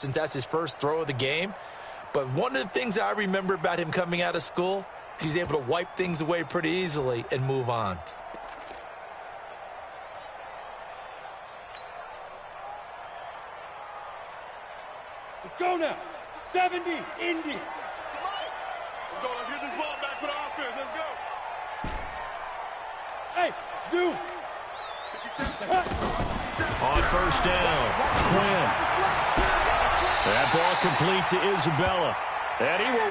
since that's his first throw of the game. But one of the things I remember about him coming out of school is he's able to wipe things away pretty easily and move on. Let's go now. 70, Indy. Let's go. Let's get this ball back for the offense. Let's go. Hey, zoom. On first down, Quinn. That ball complete to Isabella. And he will.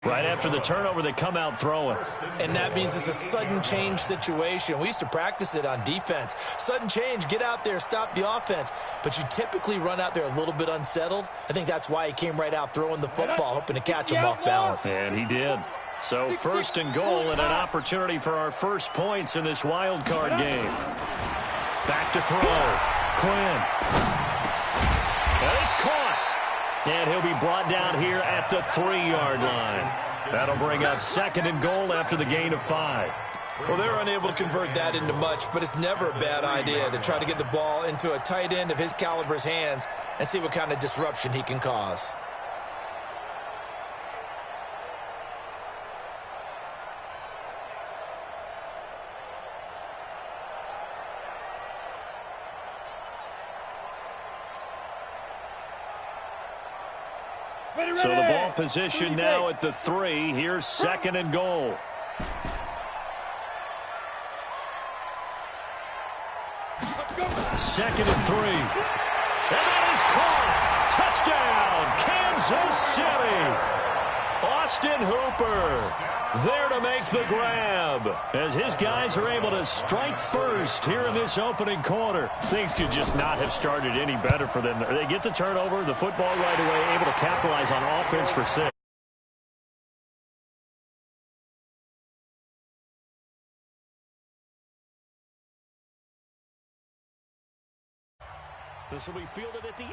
Right after the turnover, they come out throwing. And that means it's a sudden change situation. We used to practice it on defense. Sudden change, get out there, stop the offense. But you typically run out there a little bit unsettled. I think that's why he came right out throwing the football, hoping to catch him off balance. And he did. So first and goal and an opportunity for our first points in this wild card game. Back to throw. Quinn. And it's caught. And he'll be brought down here at the 3-yard line. That'll bring up second and goal after the gain of 5. Well, they're unable to convert that into much, but it's never a bad idea to try to get the ball into a tight end of his caliber's hands and see what kind of disruption he can cause. So the ball position now at the 3. Here's second and goal. Second and 3. And that is caught. Touchdown, Kansas City. Austin Hooper there to make the grab as his guys are able to strike first here in this opening quarter. Things could just not have started any better for them. They get the turnover, the football right away, able to capitalize on offense for 6. This will be fielded at the 8.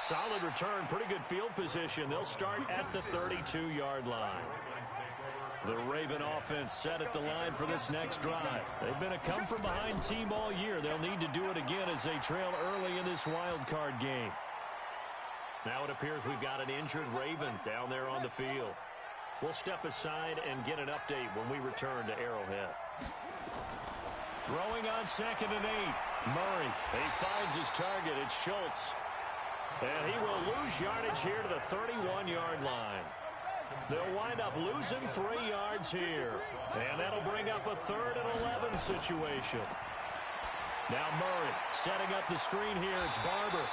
Solid return, pretty good field position. They'll start at the 32-yard line. The Raven offense set at the line for this next drive. They've been a come-from-behind team all year. They'll need to do it again as they trail early in this wild card game. Now it appears we've got an injured Raven down there on the field. We'll step aside and get an update when we return to Arrowhead. Throwing on second and 8. Murray, he finds his target. It's Schultz. And he will lose yardage here to the 31-yard line. They'll wind up losing 3 yards here. And that'll bring up a 3rd and 11 situation. Now Murray setting up the screen here. It's Barber.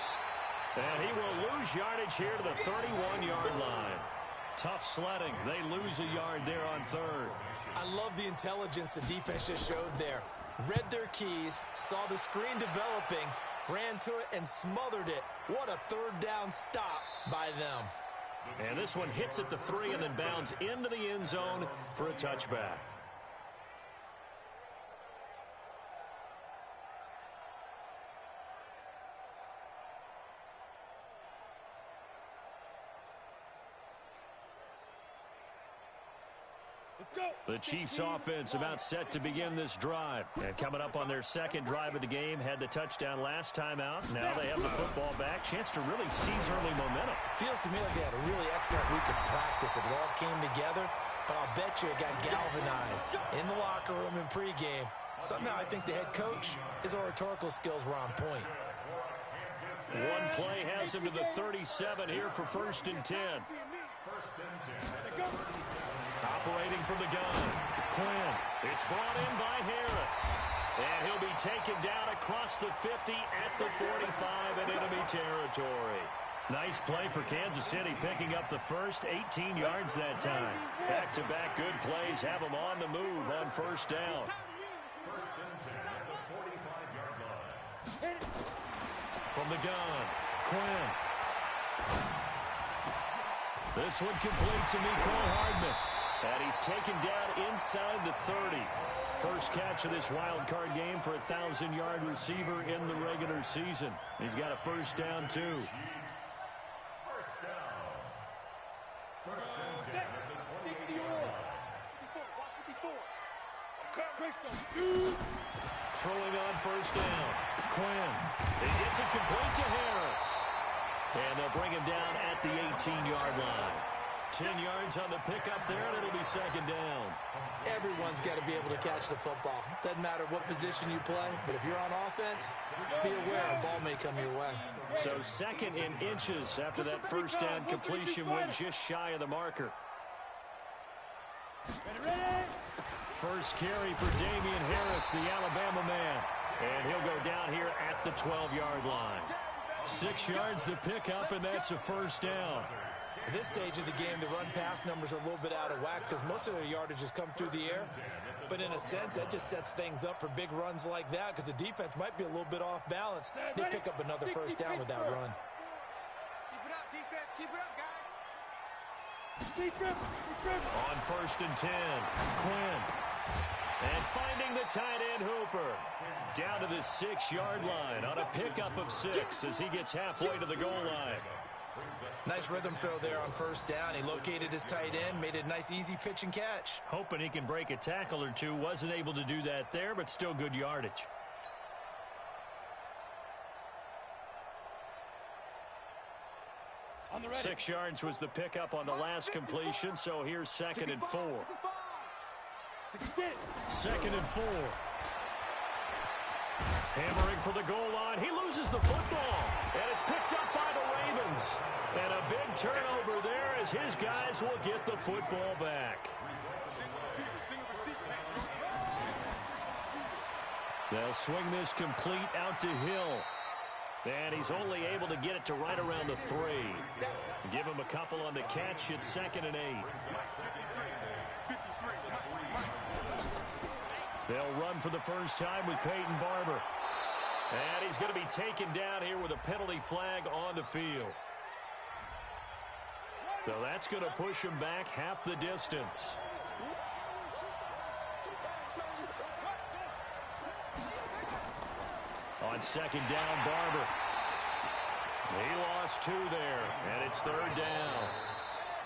And he will lose yardage here to the 31-yard line. Tough sledding. They lose a yard there on 3rd. I love the intelligence the defense just showed there. Read their keys, saw the screen developing, ran to it and smothered it. What a 3rd down stop by them. And this one hits at the 3 and then bounds into the end zone for a touchback. The Chiefs offense about set to begin this drive. And coming up on their second drive of the game, had the touchdown last time out. Now they have the football back. Chance to really seize early momentum. Feels to me like they had a really excellent week of practice. It all came together, but I'll bet you it got galvanized in the locker room in pregame. Somehow I think the head coach, his oratorical skills were on point. One play has him to the 37 here for 1st and 10. Operating from the gun, Quinn. It's brought in by Harris. And he'll be taken down across the 50 at the 45 in enemy territory. Nice play for Kansas City, picking up the first 18 yards that time. Back-to-back good plays have them on the move on 1st down. From the gun, Quinn. This one complete to Mecole Hardman. And he's taken down inside the 30. First catch of this wild card game for a 1,000-yard receiver in the regular season. He's got a 1st down, too. Throwing on first down. Quinn. He gets it complete to Harris. And they'll bring him down at the 18-yard line. 10 yards on the pickup there, and it'll be second down. Everyone's got to be able to catch the football. Doesn't matter what position you play, but if you're on offense, be aware a ball may come your way. So second in inches after that first down completion went just shy of the marker. First carry for Damian Harris, the Alabama man. And he'll go down here at the 12-yard line. 6 yards the pickup, and that's a first down. At this stage of the game, the run-pass numbers are a little bit out of whack because most of their yardage has come through the air. But in a sense, that just sets things up for big runs like that because the defense might be a little bit off balance. They pick up another first down with that run. Keep it up, defense. Keep it up, guys. On first and 10, Quinn. And finding the tight end Hooper. Down to the 6-yard line on a pickup of 6 as he gets halfway to the goal line. Nice rhythm throw there on first down. He located his tight end, made a nice easy pitch and catch. Hoping he can break a tackle or two. Wasn't able to do that there, but still good yardage. On the ready. 6 yards was the pickup on the last completion, so here's second and 4. Second and 4. Hammering for the goal line. He loses the football, and it's picked up by the Ravens. And a big turnover there as his guys will get the football back. They'll swing this complete out to Hill. And he's only able to get it to right around the 3. Give him a couple on the catch. It's second and 8. They'll run for the first time with Peyton Barber. And he's going to be taken down here with a penalty flag on the field. So that's going to push him back half the distance. On second down, Barber. He lost 2 there, and it's third down.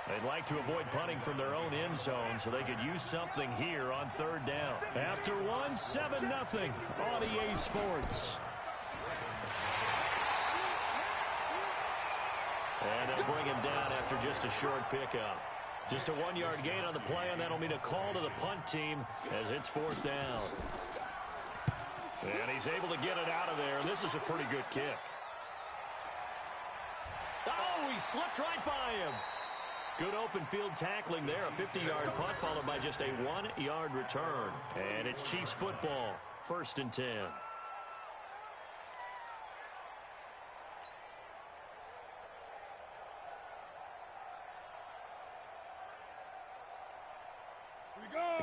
They'd like to avoid punting from their own end zone so they could use something here on third down. After one, 7-0 on EA Sports. And they'll bring him down after just a short pickup. Just a 1-yard gain on the play, and that'll mean a call to the punt team as it's fourth down. And he's able to get it out of there. This is a pretty good kick. Oh, he slipped right by him. Good open field tackling there. A 50-yard punt followed by just a 1-yard return. And it's Chiefs football. First and 10.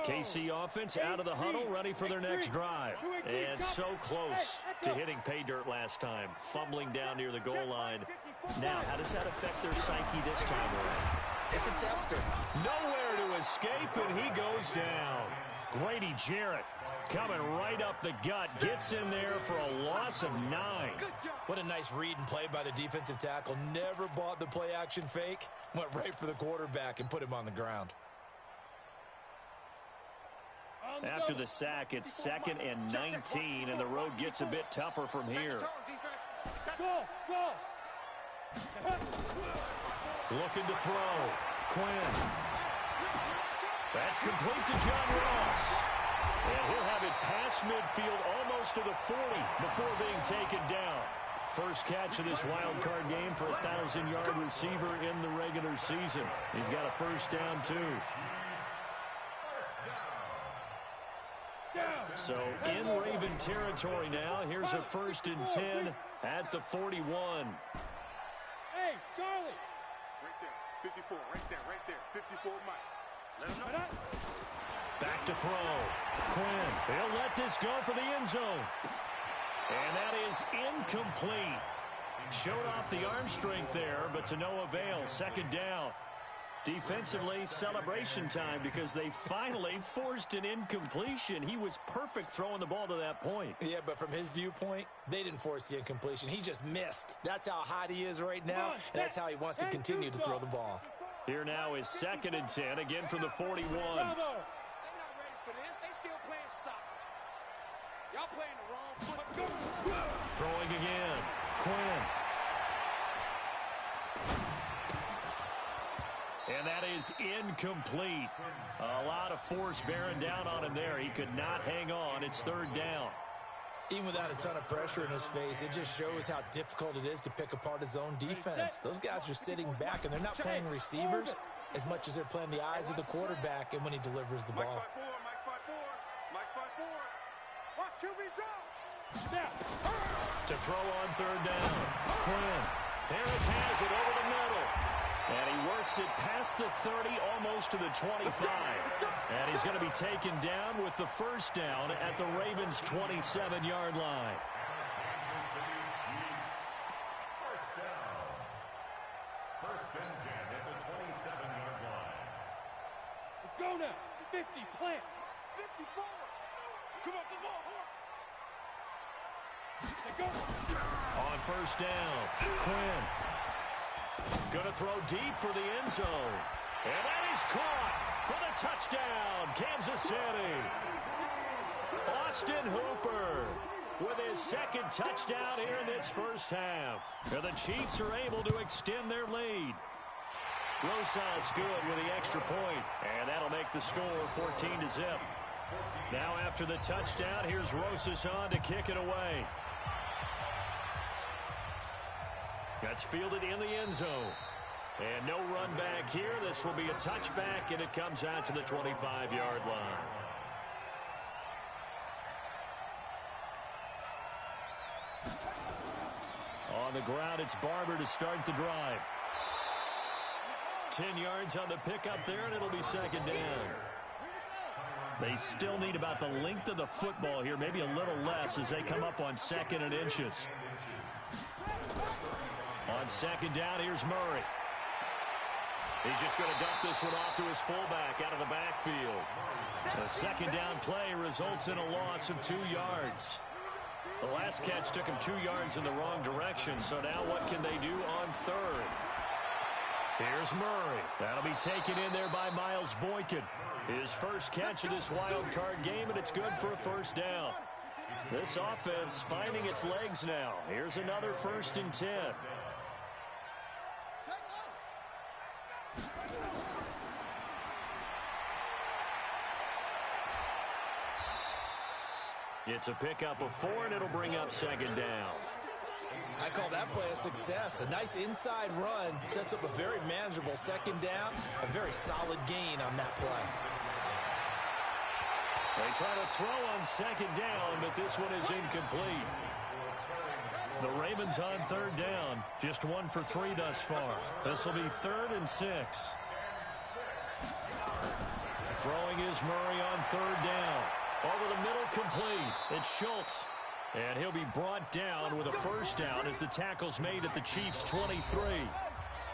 KC offense out of the huddle, ready for their next drive. And so close to hitting pay dirt last time. Fumbling down near the goal line. Now, how does that affect their psyche this time around? It's a tester. Nowhere to escape, and he goes down. Grady Jarrett coming right up the gut. Gets in there for a loss of 9. What a nice read and play by the defensive tackle. Never bought the play-action fake. Went right for the quarterback and put him on the ground. After the sack, it's second and 19, and the road gets a bit tougher from here. Looking to throw. Quinn. That's complete to John Ross. And he'll have it past midfield almost to the 40 before being taken down. First catch of this wild card game for a 1,000-yard receiver in the regular season. He's got a first down, too. So in Raven territory now. Here's a first and 10 at the 41. Hey, Charlie. Right there. 54. Right there. 54, Mike. Let him know. Back to throw. Quinn. He'll let this go for the end zone. And that is incomplete. Showed off the arm strength there, but to no avail. Second down. Defensively, celebration time because they finally forced an incompletion. He was perfect throwing the ball to that point. Yeah, but from his viewpoint, they didn't force the incompletion. He just missed. That's how hot he is right now, and that's how he wants to continue to throw the ball. Here now is second and 10, again from the 41. They're not ready for this. They still playing Y'all playing the wrong foot. Throwing again. Quinn. And that is incomplete. A lot of force bearing down on him there. He could not hang on. It's third down. Even without a ton of pressure in his face, it just shows how difficult it is to pick apart his own defense. Those guys are sitting back, and they're not playing receivers as much as they're playing the eyes of the quarterback and when he delivers the ball. Mike's 5-4. Watch QB drop. To throw on third down. Quinn. Harris has it over the middle. And he works it past the 30, almost to the 25. And he's going to be taken down with the first down at the Ravens' 27-yard line. First and 10 at the 27-yard line. Let's go now. 50, plant. 54. Come off the ball. On first down, Quinn. Going to throw deep for the end zone. And that is caught for the touchdown, Kansas City. Austin Hooper with his second touchdown here in this first half. And the Chiefs are able to extend their lead. Rosas good with the extra point, and that'll make the score 14-0. Now after the touchdown, here's Rosas on to kick it away. That's fielded in the end zone. And no run back here. This will be a touchback, and it comes out to the 25-yard line. On the ground, it's Barber to start the drive. 10 yards on the pickup there, and it'll be second down. They still need about the length of the football here, maybe a little less as they come up on second and inches. On second down, here's Murray. He's just going to dump this one off to his fullback out of the backfield. The second down play results in a loss of 2 yards. The last catch took him 2 yards in the wrong direction, so now what can they do on third? Here's Murray. That'll be taken in there by Miles Boykin. His first catch of this wild card game, and it's good for a first down. This offense finding its legs now. Here's another 1st and 10. It's a pickup of 4, and it'll bring up second down. I call that play a success. A nice inside run sets up a very manageable second down. A very solid gain on that play. They try to throw on second down, but this one is incomplete. The Ravens on third down. Just 1 for 3 thus far. This will be 3rd and 6. Throwing is Murray on third down. Over the middle, complete. It's Schultz. And he'll be brought down with a first down as the tackle's made at the Chiefs' 23.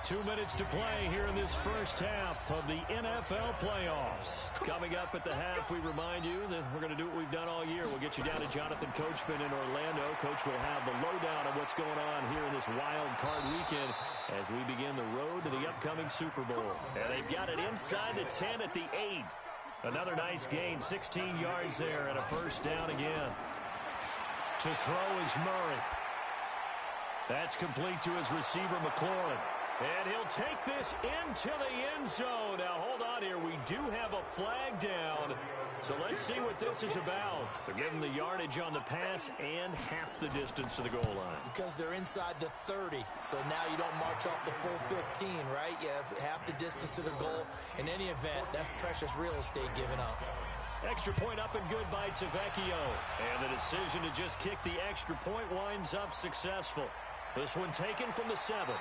2 minutes to play here in this first half of the NFL playoffs. Coming up at the half, we remind you that we're going to do what we've done all year. We'll get you down to Jonathan Coachman in Orlando. Coach will have the lowdown on what's going on here in this wild card weekend as we begin the road to the upcoming Super Bowl. And they've got it inside the 10 at the 8. Another nice gain, 16 yards there, and a first down again. To throw is Murray. That's complete to his receiver, McLaurin. And he'll take this into the end zone. Now, hold on here. We do have a flag down. So let's see what this is about. So give them the yardage on the pass and half the distance to the goal line. Because they're inside the 30. So now you don't march off the full 15, right? You have half the distance to the goal. In any event, that's precious real estate given up. Extra point up and good by Tavecchio. And the decision to just kick the extra point winds up successful. This one taken from the 7.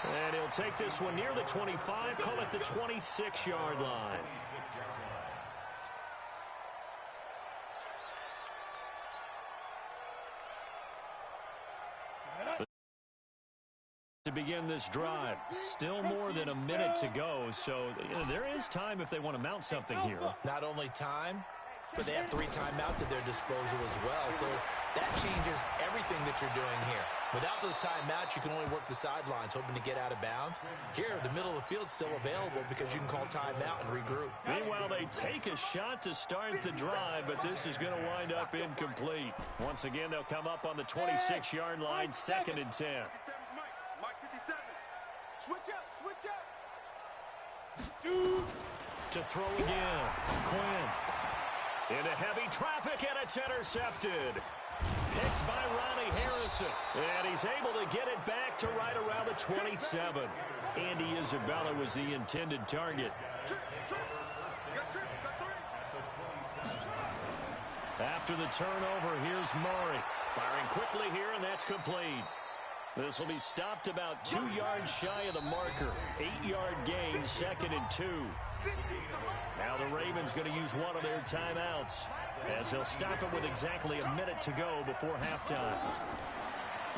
And he'll take this one near the 25, call it the 26-yard line. To begin this drive, still more than a minute to go, so there is time if they want to mount something here. Not only time, but they have 3 timeouts at their disposal as well, so that changes everything that you're doing here. Without those timeouts, you can only work the sidelines, hoping to get out of bounds. Here, the middle of the field's still available because you can call timeout and regroup. Meanwhile, they take a shot to start the drive, but this is going to wind up incomplete. Once again, they'll come up on the 26-yard line, 2nd and 10. Mike 57. Switch up, switch up. To throw again, Quinn. Into heavy traffic, and it's intercepted. Picked by Ronnie Harrison. And he's able to get it back to right around the 27. Andy Isabella was the intended target. After the turnover, here's Murray. Firing quickly here, and that's complete. This will be stopped about 2 yards shy of the marker. 8-yard gain, 2nd and 2. Now the Ravens going to use one of their timeouts as they'll stop it with exactly a minute to go before halftime.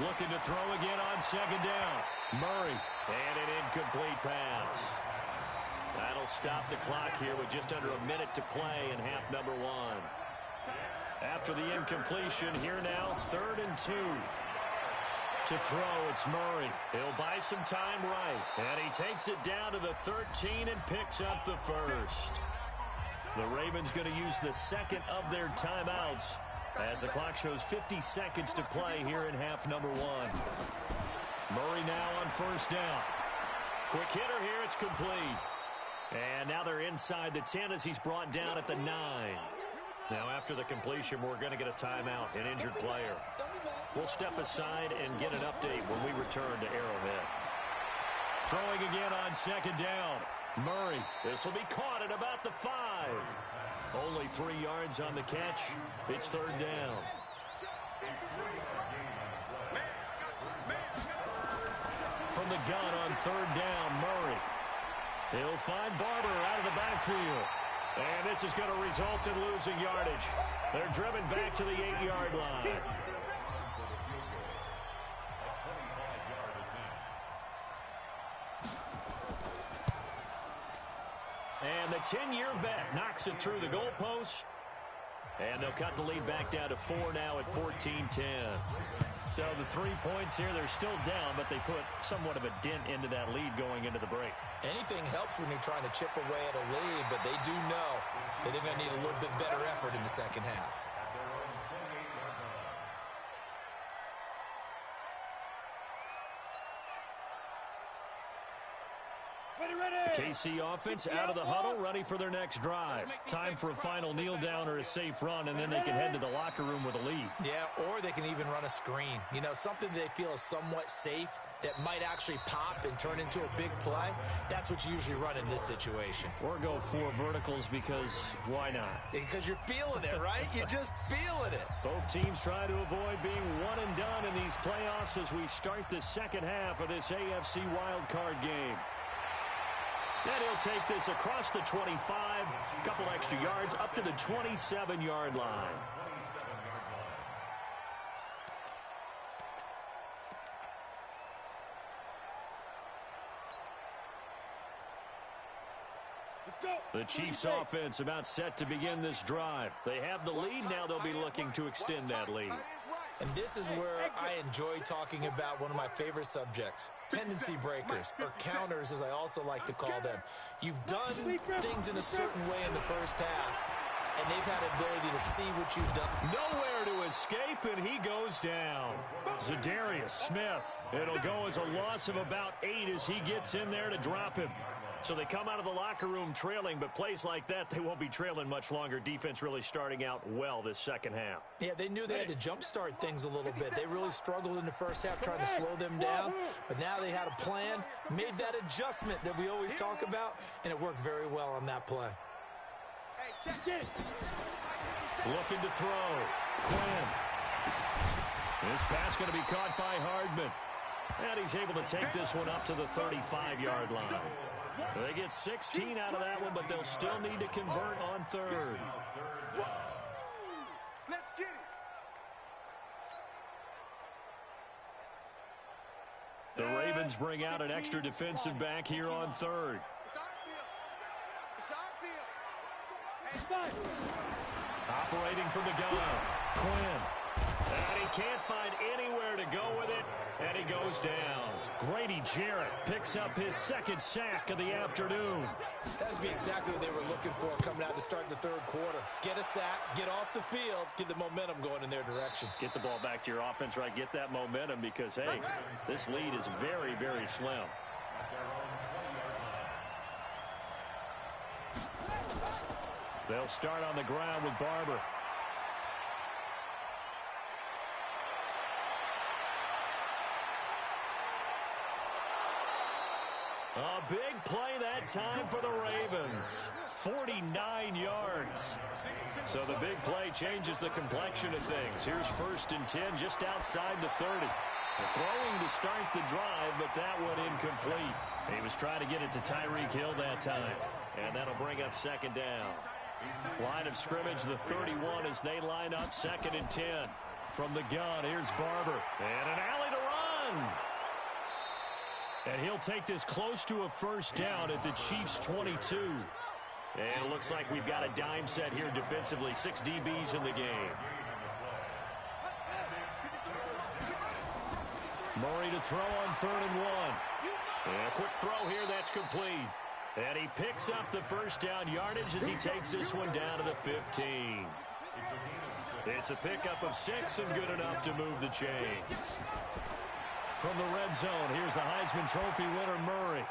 Looking to throw again on 2nd down. Murray, and an incomplete pass. That'll stop the clock here with just under a minute to play in half number 1. After the incompletion, here now, 3rd and 2. To throw, it's Murray. He'll buy some time right. And he takes it down to the 13 and picks up the first. The Ravens going to use the 2nd of their timeouts as the clock shows 50 seconds to play here in half number 1. Murray now on 1st down. Quick hitter here, it's complete. And now they're inside the 10 as he's brought down at the 9. Now after the completion, we're going to get a timeout, an injured player. We'll step aside and get an update when we return to Arrowhead. Throwing again on 2nd down. Murray, this will be caught at about the 5. Only 3 yards on the catch. It's 3rd down. From the gun on 3rd down, Murray. He'll find Barber out of the backfield. And this is going to result in losing yardage. They're driven back to the 8-yard line. And the 10-year vet knocks it through the goalpost. And they'll cut the lead back down to 4 now at 14-10. So the 3 points here, they're still down, but they put somewhat of a dent into that lead going into the break. Anything helps when you're trying to chip away at a lead, but they do know that they're going to need a little bit better effort in the second half. The KC offense out of the huddle, ready for their next drive. Time for a final kneel down or a safe run, and then they can head to the locker room with a lead. Yeah, or they can even run a screen. You know, something they feel is somewhat safe that might actually pop and turn into a big play. That's what you usually run in this situation. Or go 4 verticals because why not? Because you're feeling it, right? You're just feeling it. Both teams try to avoid being one and done in these playoffs as we start the second half of this AFC wildcard game. And he'll take this across the 25, a couple extra yards, up to the 27-yard line. The Chiefs offense about set to begin this drive. They have the lead, now they'll be looking to extend that lead. And this is where I enjoy talking about one of my favorite subjects, tendency breakers, or counters as I also like to call them. You've done things in a certain way in the first half, and they've had the ability to see what you've done. Nowhere to escape, and he goes down. Zadarius Smith. It'll go as a loss of about 8 as he gets in there to drop him. So they come out of the locker room trailing, but plays like that, they won't be trailing much longer. Defense really starting out well this second half. Yeah, they knew they had to jumpstart things a little bit. They really struggled in the first half trying to slow them down, but now they had a plan, made that adjustment that we always talk about, and it worked very well on that play. Hey, check in. Looking to throw. Quinn. This pass going to be caught by Hardman. And he's able to take this one up to the 35-yard line. They get 16 out of that one, but they'll still need to convert on 3rd. Let's get it. The Ravens bring out an extra defensive back here on 3rd. It's on field. Operating from the gun. Quinn. And he can't find anywhere to go with it, and he goes down. Grady Jarrett picks up his second sack of the afternoon. That's exactly what they were looking for coming out to start the third quarter. Get a sack, get off the field, get the momentum going in their direction. Get the ball back to your offense, right? Get that momentum because, hey, this lead is very, very slim. They'll start on the ground with Barber. A big play that time for the Ravens. 49 yards. So the big play changes the complexion of things. Here's 1st and 10 just outside the 30. Throwing to start the drive, but that one incomplete. He was trying to get it to Tyreek Hill that time. And that'll bring up 2nd down. Line of scrimmage, the 31 as they line up 2nd and 10. From the gun, here's Barber. And an alley to run. And he'll take this close to a 1st down at the Chiefs' 22. And it looks like we've got a dime set here defensively. 6 DBs in the game. Murray to throw on 3rd and 1. And a quick throw here, that's complete. And he picks up the 1st down yardage as he takes this one down to the 15. It's a pickup of 6 and good enough to move the chains. From the red zone, here's the Heisman Trophy winner, Murray.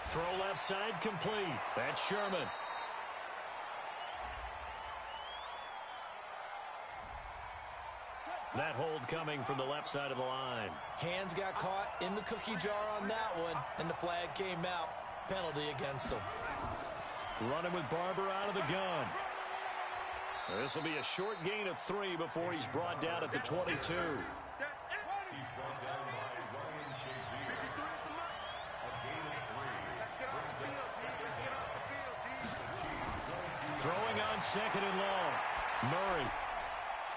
Throw left side complete. That's Sherman. That hold coming from the left side of the line. Hands got caught in the cookie jar on that one, and the flag came out. Penalty against him. Running with Barber out of the gun. This will be a short gain of 3 before he's brought down at the 22. Throwing on 2nd and long. Murray.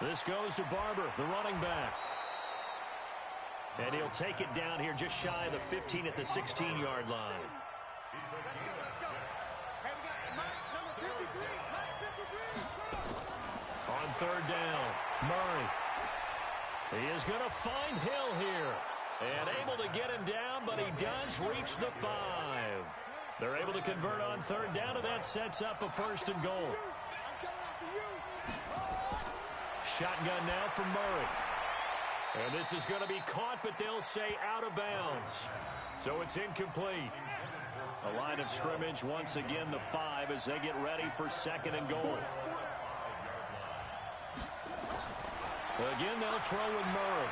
This goes to Barber, the running back. And he'll take it down here just shy of the 15 at the 16-yard line. On 3rd down, Murray. He is going to find Hill here. And able to get him down, but he does reach the 5. They're able to convert on 3rd down, and that sets up a 1st and goal. Shotgun now from Murray. And this is going to be caught, but they'll say out of bounds. So it's incomplete. A line of scrimmage, once again, the 5 as they get ready for 2nd and goal. Again, they'll throw with Murray.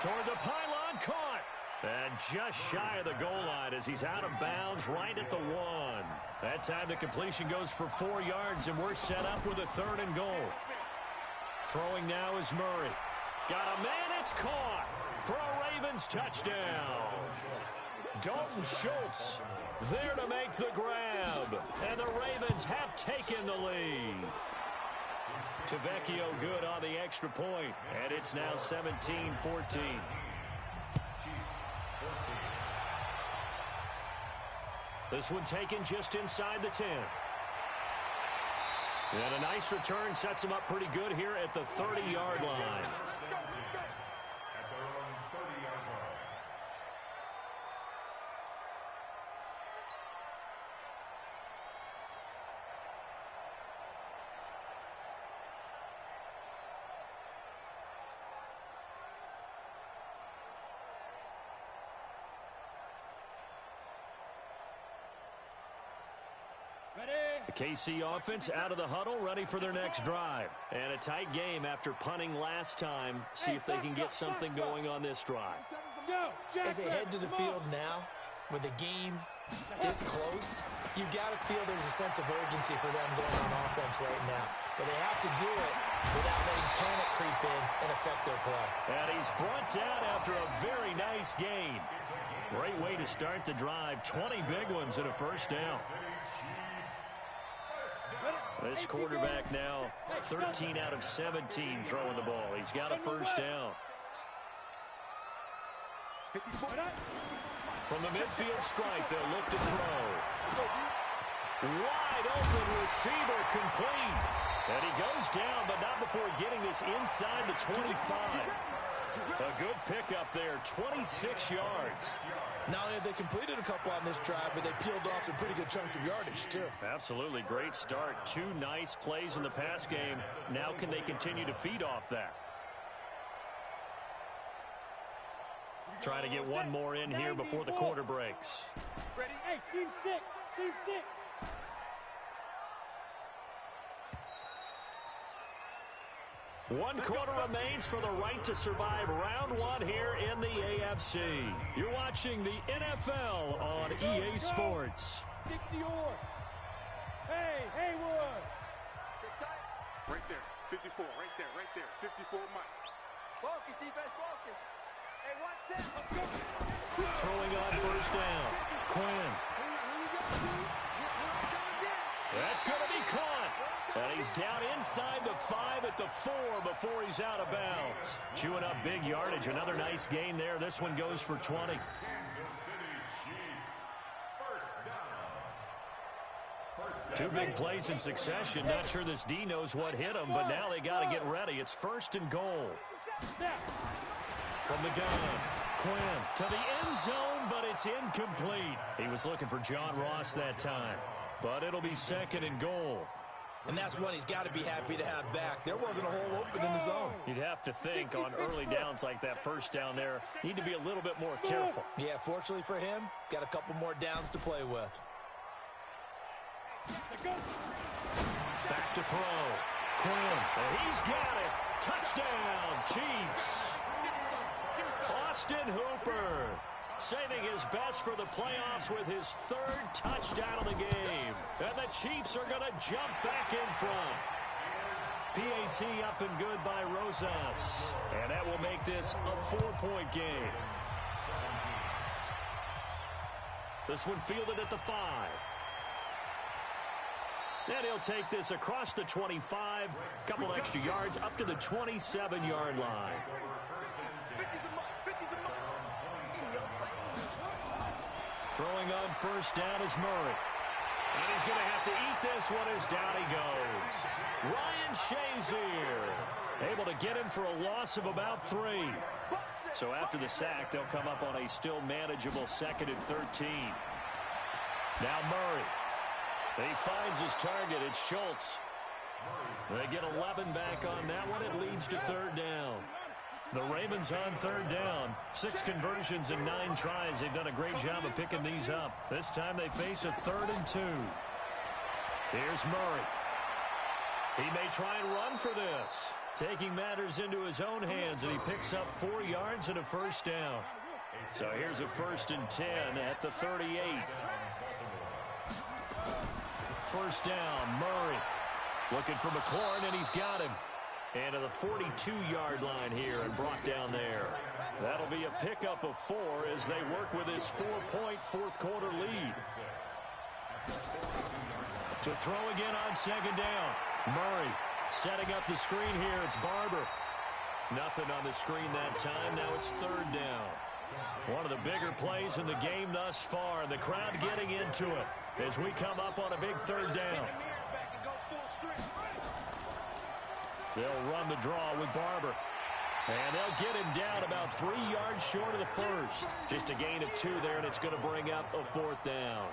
Toward the pylon, caught. And just shy of the goal line as he's out of bounds right at the 1. That time the completion goes for 4 yards, and we're set up with a 3rd and goal. Throwing now is Murray. Got a man, it's caught for a Ravens touchdown. Dalton Schultz there to make the grab. And the Ravens have taken the lead. Tavecchio good on the extra point. And it's now 17-14. This one taken just inside the 10. And a nice return sets him up pretty good here at the 30-yard line. The KC offense out of the huddle, ready for their next drive. And a tight game after punting last time. See if they can get something going on this drive. As they head to the field now, with the game this close, you got to feel there's a sense of urgency for them going on offense right now. But they have to do it without letting panic creep in and affect their play. And he's brought down after a very nice gain. Great way to start the drive. 20 big ones and a 1st down. This quarterback now 13 out of 17 throwing the ball. He's got a 1st down. From the midfield stripe, they'll look to throw. Wide open receiver complete. And he goes down, but not before getting this inside the 25. A good pickup there, 26 yards. Not only have they completed a couple on this drive, but they peeled off some pretty good chunks of yardage, too. Absolutely. Great start. 2 nice plays in the pass game. Now can they continue to feed off that? Trying to get one more in here before the quarter breaks. Ready? Hey, team 6. Team 6. One quarter remains for the right to survive round 1 here in the AFC. You're watching the NFL on EA Sports. 60 or. Hey, Haywood. Right there. 54. Right there. 54 Mike. Focus, defense, focus. Hey, one set. Throwing on first down. Quinn. That's going to be caught. And he's down inside the 5 at the 4 before he's out of bounds. Chewing up big yardage. Another nice gain there. This one goes for 20. Two big plays in succession. Not sure this D knows what hit him, but now they got to get ready. It's 1st and goal. From the gun, Quinn to the end zone, but it's incomplete. He was looking for John Ross that time, but it'll be 2nd and goal. And that's one he's got to be happy to have back. There wasn't a hole open in the zone. You'd have to think on early downs like that first down there, need to be a little bit more careful. Yeah, fortunately for him, got a couple more downs to play with. Back to throw. Quinn, and he's got it. Touchdown, Chiefs. Austin Hooper saving his best for the playoffs with his 3rd touchdown of the game. And the Chiefs are going to jump back in front. PAT up and good by Rosas. And that will make this a 4-point game. This one fielded at the 5. And he'll take this across the 25. Couple extra yards up to the 27-yard line. Throwing on first down is Murray. And he's going to have to eat this one as down he goes. Ryan Shazier able to get him for a loss of about 3. So after the sack, they'll come up on a still manageable 2nd and 13. Now Murray. He finds his target. It's Schultz. They get 11 back on that one. It leads to 3rd down. The Ravens on 3rd down. 6 conversions in 9 tries. They've done a great job of picking these up. This time they face a 3rd and 2. Here's Murray. He may try and run for this. Taking matters into his own hands, and he picks up 4 yards and a first down. So here's a 1st and 10 at the 38. First down, Murray. Looking for McLaurin, and he's got him. And to the 42-yard line here and brought down there. That'll be a pickup of 4 as they work with his 4-point 4th quarter lead. To throw again on 2nd down. Murray setting up the screen here. It's Barber. Nothing on the screen that time. Now it's 3rd down. One of the bigger plays in the game thus far. The crowd getting into it as we come up on a big 3rd down. They'll run the draw with Barber. And they'll get him down about 3 yards short of the first. Just a gain of 2 there, and it's going to bring up a 4th down.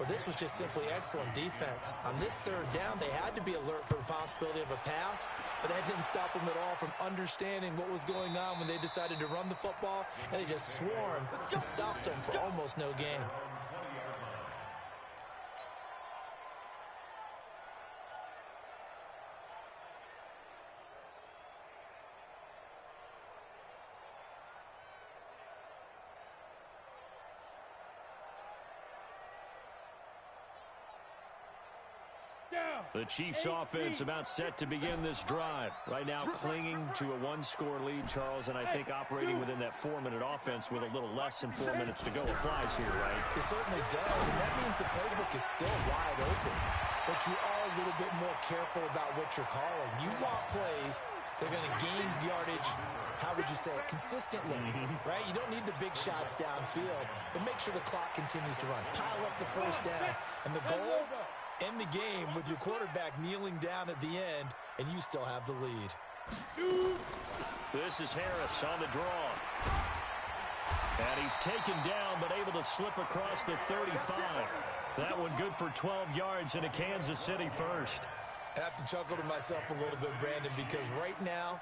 Well, this was just simply excellent defense. On this 3rd down, they had to be alert for the possibility of a pass, but that didn't stop them at all from understanding what was going on when they decided to run the football, and they just swarmed and stopped them for almost no gain. The Chiefs offense about set to begin this drive. Right now clinging to a 1-score lead, Charles, and I think operating within that 4-minute offense with a little less than 4 minutes to go applies here, right? It certainly does, and that means the playbook is still wide open. But you are a little bit more careful about what you're calling. You want plays, they're going to gain yardage, how would you say it, consistently, right? You don't need the big shots downfield, but make sure the clock continues to run. Pile up the first downs, and the goal End the game with your quarterback kneeling down at the end, and you still have the lead. This is Harris on the draw. And he's taken down, but able to slip across the 35. That one good for 12 yards into Kansas City first. I have to chuckle to myself a little bit, Brandon, because right now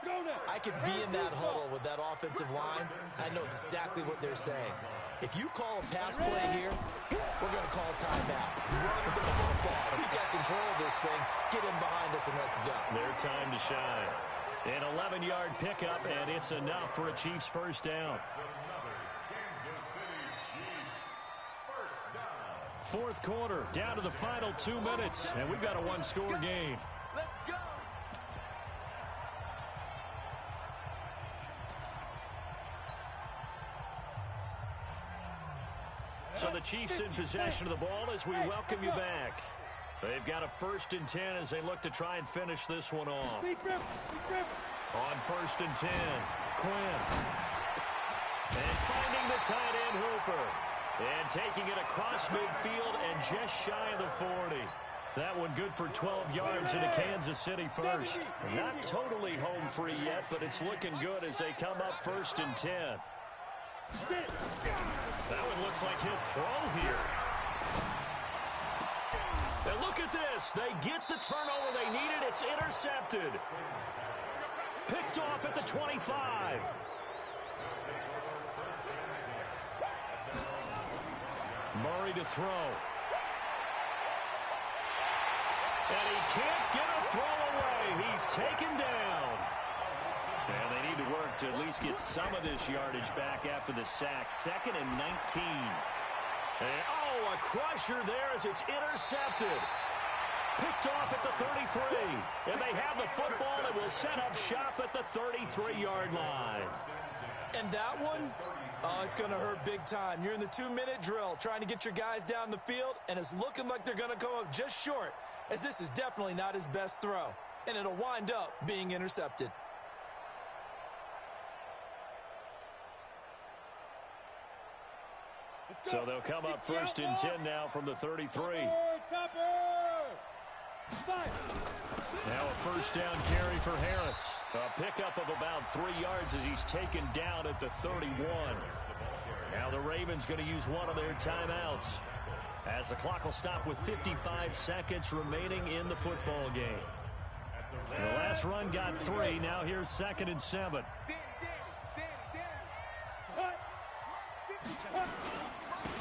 I could be in that huddle with that offensive line. I know exactly what they're saying. If you call a pass play here, we're going to call a timeout. Run the football. We got control of this thing. Get in behind us and let's go. Their time to shine. An 11-yard pickup, and it's enough for a Chiefs first down. Fourth quarter, down to the final 2 minutes, and we've got a one-score game. Let's go. So the Chiefs in possession of the ball as we welcome you back. They've got a 1st and 10 as they look to try and finish this one off. On 1st and 10, Quinn. And finding the tight end Hooper. And taking it across midfield and just shy of the 40. That one good for 12 yards into Kansas City first. Not totally home free yet, but it's looking good as they come up 1st and 10. That one looks like he'll throw here. And look at this. They get the turnover they needed. It's intercepted. Picked off at the 25. Murray to throw. And he can't get a throw away. He's taken down. And they need to work to at least get some of this yardage back after the sack. 2nd and 19. And, oh, a crusher there as it's intercepted. Picked off at the 33. And they have the football and will set up shop at the 33-yard line. And that one, it's going to hurt big time. You're in the 2-minute drill trying to get your guys down the field, and it's looking like they're going to come up just short, as this is definitely not his best throw. And it'll wind up being intercepted. So they'll come up 1st and 10 now from the 33. Now a 1st down carry for Harris. A pickup of about 3 yards as he's taken down at the 31. Now the Ravens going to use one of their timeouts as the clock will stop with 55 seconds remaining in the football game. The last run got 3. Now here's 2nd and 7.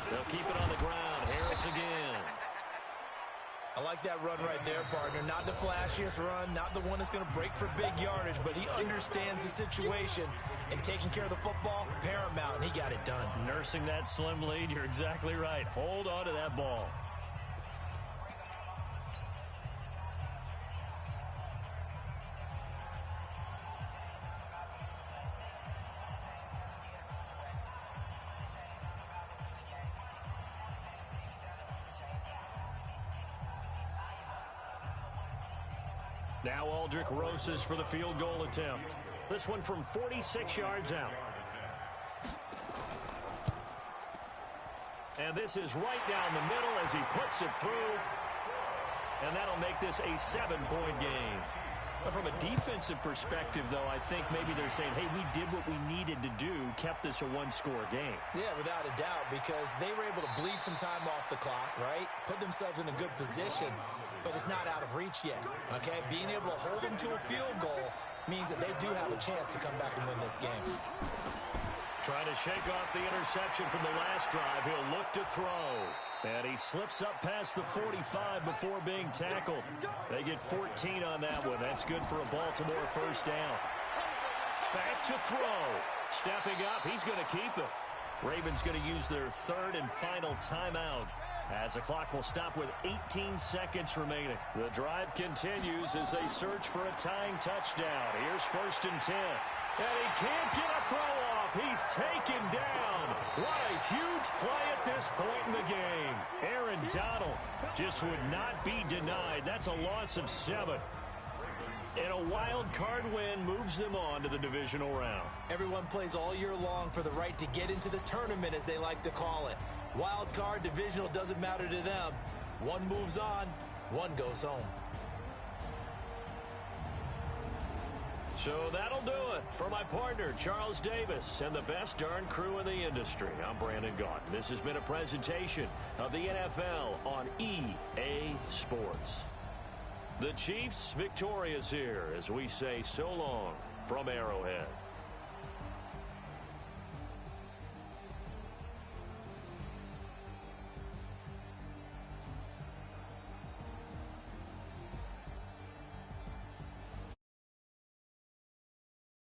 They'll keep it on the ground. Harris again. I like that run right there, partner. Not the flashiest run, not the one that's going to break for big yardage, but he understands the situation, and taking care of the football, paramount, and he got it done. Nursing that slim lead, you're exactly right. Hold on to that ball. Now Aldrich Rosas for the field goal attempt. This one from 46 yards out. And this is right down the middle as he puts it through. And that'll make this a 7-point game. But from a defensive perspective, though, I think maybe they're saying, hey, we did what we needed to do, kept this a one-score game. Yeah, without a doubt, because they were able to bleed some time off the clock, right? Put themselves in a good position, but it's not out of reach yet, okay? Being able to hold them to a field goal means that they do have a chance to come back and win this game. Trying to shake off the interception from the last drive. He'll look to throw. And he slips up past the 45 before being tackled. They get 14 on that one. That's good for a Baltimore first down. Back to throw. Stepping up. He's going to keep it. Ravens going to use their 3rd and final timeout as the clock will stop with 18 seconds remaining. The drive continues as they search for a tying touchdown. Here's 1st and 10. And he can't get a throw off. He's taken down. What a huge play at this point in the game. Aaron Donald just would not be denied. That's a loss of 7. And a wild card win moves them on to the divisional round. Everyone plays all year long for the right to get into the tournament, as they like to call it. Wild card, divisional, doesn't matter to them. One moves on, One goes home. So that'll do it for my partner, Charles Davis, and the best darn crew in the industry. I'm Brandon Gaudin. This has been a presentation of the NFL on EA Sports. The Chiefs victorious here as we say so long from Arrowhead.